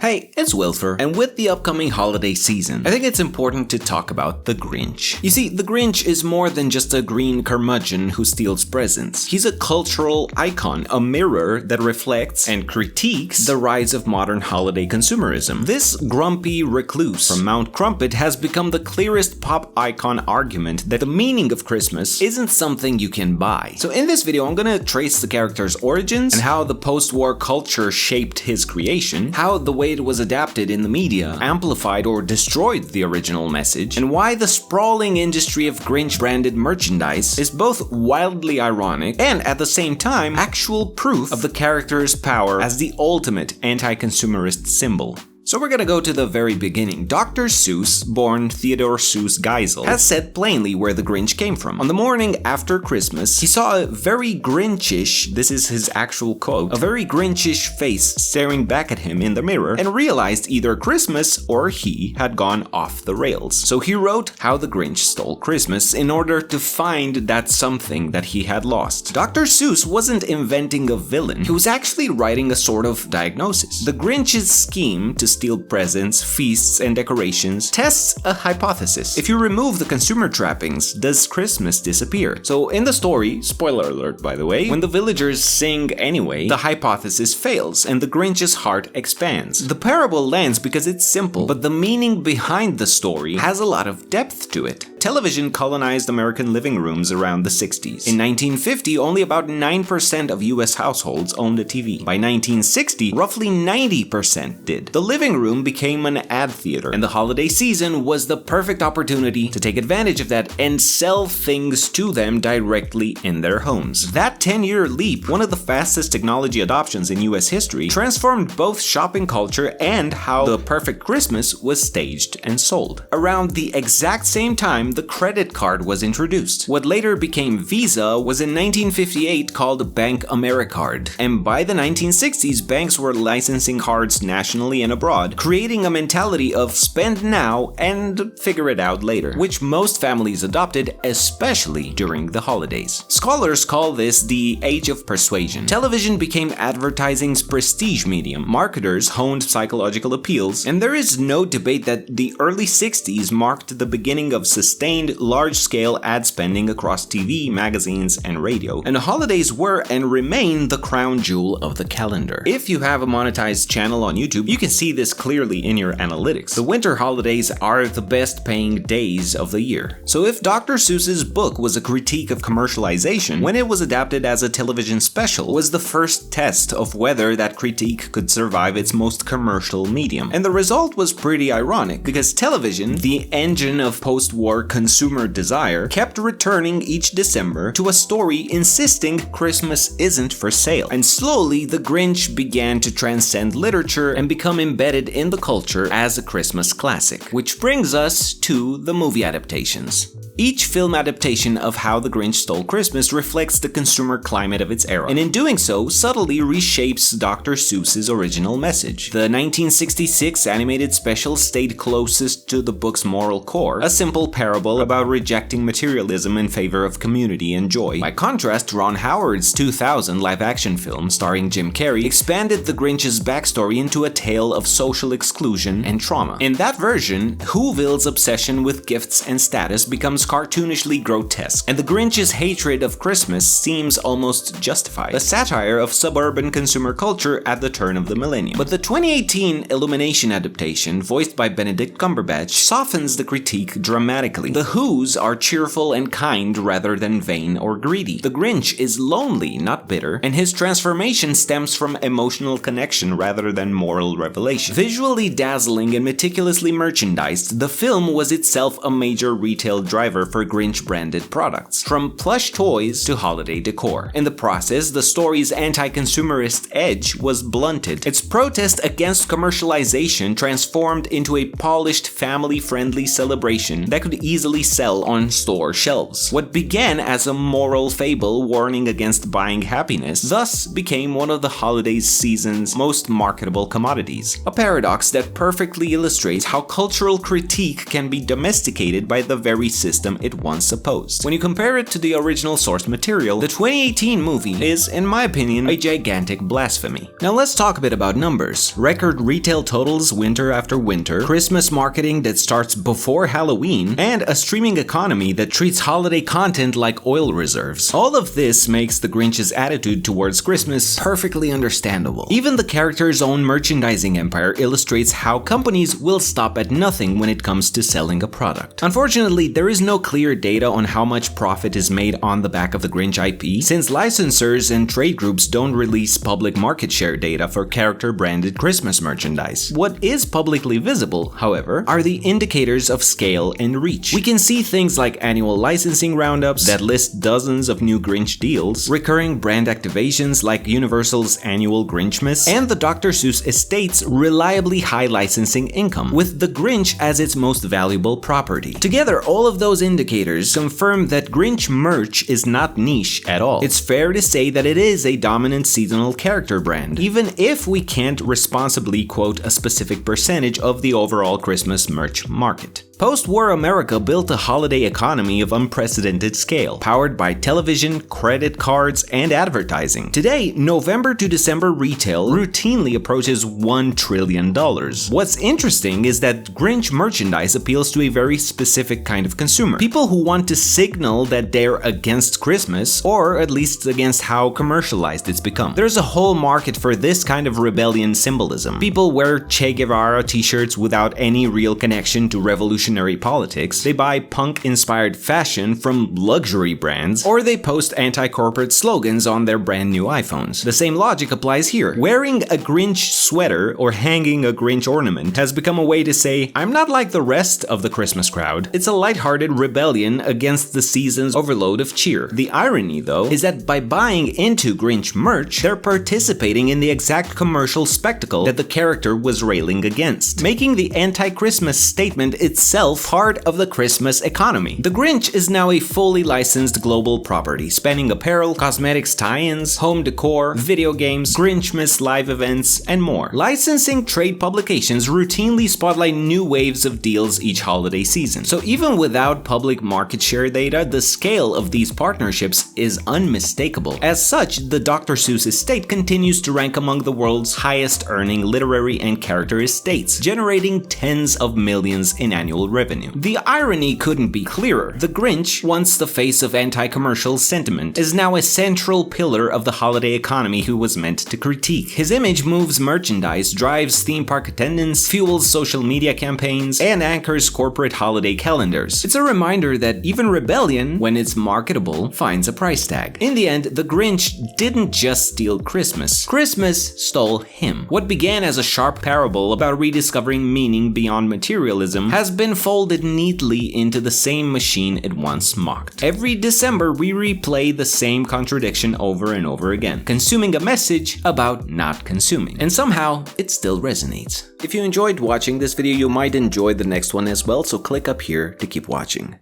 Hey, it's Wilfer, and with the upcoming holiday season, I think it's important to talk about the Grinch. You see, the Grinch is more than just a green curmudgeon who steals presents. He's a cultural icon, a mirror that reflects and critiques the rise of modern holiday consumerism. This grumpy recluse from Mount Crumpet has become the clearest pop icon argument that the meaning of Christmas isn't something you can buy. So in this video, I'm gonna trace the character's origins and how the post-war culture shaped his creation, how the way it was adapted in the media amplified or destroyed the original message, and why the sprawling industry of Grinch-branded merchandise is both wildly ironic and, at the same time, actual proof of the character's power as the ultimate anti-consumerist symbol. So we're gonna go to the very beginning. Dr. Seuss, born Theodore Seuss Geisel, has said plainly where the Grinch came from. On the morning after Christmas, he saw a very Grinchish, this is his actual quote, a very Grinchish face staring back at him in the mirror and realized either Christmas or he had gone off the rails. So he wrote How the Grinch Stole Christmas in order to find that something that he had lost. Dr. Seuss wasn't inventing a villain, he was actually writing a sort of diagnosis. The Grinch's scheme to steal presents, feasts, and decorations tests a hypothesis. If you remove the consumer trappings, does Christmas disappear? So in the story, spoiler alert by the way, when the villagers sing anyway, the hypothesis fails and the Grinch's heart expands. The parable lands because it's simple, but the meaning behind the story has a lot of depth to it. Television colonized American living rooms around the 60s. In 1950, only about 9% of US households owned a TV. By 1960, roughly 90% did. The living room became an ad theater, and the holiday season was the perfect opportunity to take advantage of that and sell things to them directly in their homes. That 10-year leap, one of the fastest technology adoptions in US history, transformed both shopping culture and how the perfect Christmas was staged and sold. Around the exact same time, the credit card was introduced. What later became Visa was in 1958 called Bank AmeriCard, and by the 1960s, banks were licensing cards nationally and abroad, creating a mentality of spend now and figure it out later, which most families adopted, especially during the holidays. Scholars call this the age of persuasion. Television became advertising's prestige medium, marketers honed psychological appeals, and there is no debate that the early 60s marked the beginning of sustained large-scale ad spending across TV, magazines, and radio. And the holidays were and remain the crown jewel of the calendar. If you have a monetized channel on YouTube, you can see this clearly in your analytics. The winter holidays are the best paying days of the year. So if Dr. Seuss's book was a critique of commercialization, when it was adapted as a television special was the first test of whether that critique could survive its most commercial medium. And the result was pretty ironic, because television, the engine of post-war consumer desire, kept returning each December to a story insisting Christmas isn't for sale. And slowly, the Grinch began to transcend literature and become embedded in the culture as a Christmas classic. Which brings us to the movie adaptations. Each film adaptation of How the Grinch Stole Christmas reflects the consumer climate of its era, and in doing so, subtly reshapes Dr. Seuss's original message. The 1966 animated special stayed closest to the book's moral core, a simple parable about rejecting materialism in favor of community and joy. By contrast, Ron Howard's 2000 live-action film starring Jim Carrey expanded the Grinch's backstory into a tale of social exclusion and trauma. In that version, Whoville's obsession with gifts and status becomes cartoonishly grotesque, and the Grinch's hatred of Christmas seems almost justified, a satire of suburban consumer culture at the turn of the millennium. But the 2018 Illumination adaptation, voiced by Benedict Cumberbatch, softens the critique dramatically. The Whos are cheerful and kind rather than vain or greedy. The Grinch is lonely, not bitter, and his transformation stems from emotional connection rather than moral revelation. Visually dazzling and meticulously merchandised, the film was itself a major retail driver for Grinch-branded products, from plush toys to holiday decor. In the process, the story's anti-consumerist edge was blunted. Its protest against commercialization transformed into a polished, family-friendly celebration that could easily sell on store shelves. What began as a moral fable warning against buying happiness thus became one of the holiday season's most marketable commodities. A paradox that perfectly illustrates how cultural critique can be domesticated by the very system system it once opposed. When you compare it to the original source material, the 2018 movie is, in my opinion, a gigantic blasphemy. Now let's talk a bit about numbers. Record retail totals winter after winter, Christmas marketing that starts before Halloween, and a streaming economy that treats holiday content like oil reserves. All of this makes the Grinch's attitude towards Christmas perfectly understandable. Even the character's own merchandising empire illustrates how companies will stop at nothing when it comes to selling a product. Unfortunately, there is no clear data on how much profit is made on the back of the Grinch IP, since licensors and trade groups don't release public market share data for character-branded Christmas merchandise. What is publicly visible, however, are the indicators of scale and reach. We can see things like annual licensing roundups that list dozens of new Grinch deals, recurring brand activations like Universal's annual Grinchmas, and the Dr. Seuss estate's reliably high licensing income, with the Grinch as its most valuable property. Together, all of those indicators confirm that Grinch merch is not niche at all. It's fair to say that it is a dominant seasonal character brand, even if we can't responsibly quote a specific percentage of the overall Christmas merch market. Post-war America built a holiday economy of unprecedented scale, powered by television, credit cards, and advertising. Today, November to December retail routinely approaches $1 trillion. What's interesting is that Grinch merchandise appeals to a very specific kind of consumer. People who want to signal that they're against Christmas, or at least against how commercialized it's become. There's a whole market for this kind of rebellion symbolism. People wear Che Guevara t-shirts without any real connection to revolutionary politics, they buy punk-inspired fashion from luxury brands, or they post anti-corporate slogans on their brand new iPhones. The same logic applies here. Wearing a Grinch sweater or hanging a Grinch ornament has become a way to say, I'm not like the rest of the Christmas crowd. It's a lighthearted rebellion against the season's overload of cheer. The irony, though, is that by buying into Grinch merch, they're participating in the exact commercial spectacle that the character was railing against, making the anti-Christmas statement itself part of the Christmas economy. The Grinch is now a fully licensed global property, spanning apparel, cosmetics tie-ins, home decor, video games, Grinchmas live events, and more. Licensing trade publications routinely spotlight new waves of deals each holiday season. So even without public market share data, the scale of these partnerships is unmistakable. As such, the Dr. Seuss estate continues to rank among the world's highest earning literary and character estates, generating tens of millions in annual revenue. The irony couldn't be clearer. The Grinch, once the face of anti-commercial sentiment, is now a central pillar of the holiday economy who was meant to critique. His image moves merchandise, drives theme park attendance, fuels social media campaigns, and anchors corporate holiday calendars. It's a reminder that even rebellion, when it's marketable, finds a price tag. In the end, the Grinch didn't just steal Christmas. Christmas stole him. What began as a sharp parable about rediscovering meaning beyond materialism has been folded neatly into the same machine it once mocked. Every December, we replay the same contradiction over and over again, consuming a message about not consuming. And somehow, it still resonates. If you enjoyed watching this video, you might enjoy the next one as well, so click up here to keep watching.